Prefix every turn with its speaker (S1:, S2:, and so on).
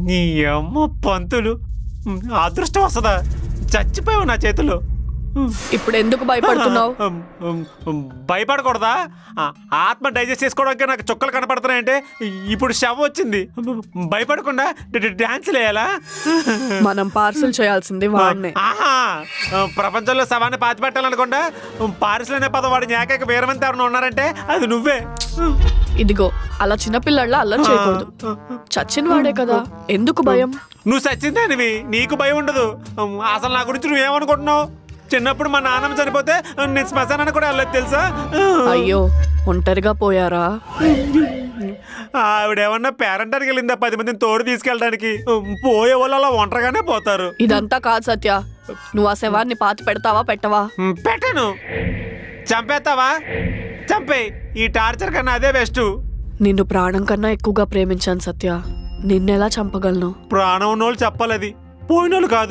S1: నీ అమ్మ పంతులు, అదృష్టం వస్తుందా? చచ్చిపోయావు నా చేతిలో.
S2: ఇప్పుడు ఎందుకు భయపడుతున్నావు?
S1: భయపడకూడదా? ఆత్మ డైజెస్ట్ చేసుకోవడానికి నాకు చుక్కలు కనపడుతున్నాయంటే ఇప్పుడు శవం వచ్చింది. భయపడకుండా డాన్స్ వేయాలా?
S2: మనం పార్సల్ చేయాల్సింది వాడినే.
S1: ఆహా, ప్రపంచంలో శవాన్ని పాతి పెట్టాలనుకుండా పార్సల్ అనే పదం వాడి ఏకైక వీరమంతా ఎవరైనా ఉన్నారంటే అది నువ్వే.
S2: ఇదిగో అలా చిన్నపిల్లళ్ళ అల్లరి చేయకూడదు. చచ్చిన వాడే కదా, ఎందుకు భయం?
S1: నువ్వు చచ్చిందానివి, నీకు భయం ఉండదు. అసలు నా గురించి నువ్వేమనుకుంటున్నావు? చిన్నప్పుడు మా నాన్నమ్మ చనిపోతే నేను శ్మశానానికి కూడా వెళ్ళలేదు తెలుసా?
S2: అయ్యో, ఒంటరిగా పోయారా?
S1: ఆవిడేమన్నా పేరెంటానికి వెళ్ళిందా 10 మందిని తోడు తీసుకెళ్ళడానికి? పోయే వాళ్ళు అలా ఒంటరిగానే పోతారు.
S2: ఇదంతా కాదు సత్య, నువ్వు ఆ శవాన్ని పాతి పెడతావా పెట్టవా?
S1: పెట్టను. చంపేస్తావా? చంపేయి. ఈ టార్చర్ కన్నా అదే బెస్ట్.
S2: నిన్ను ప్రాణం కన్నా ఎక్కువగా ప్రేమించాను సత్య, నిన్నెలా చంపగలను?
S1: ప్రాణం ఉన్నోళ్ళు చెప్పాలది, పోయినోళ్ళు కాదు.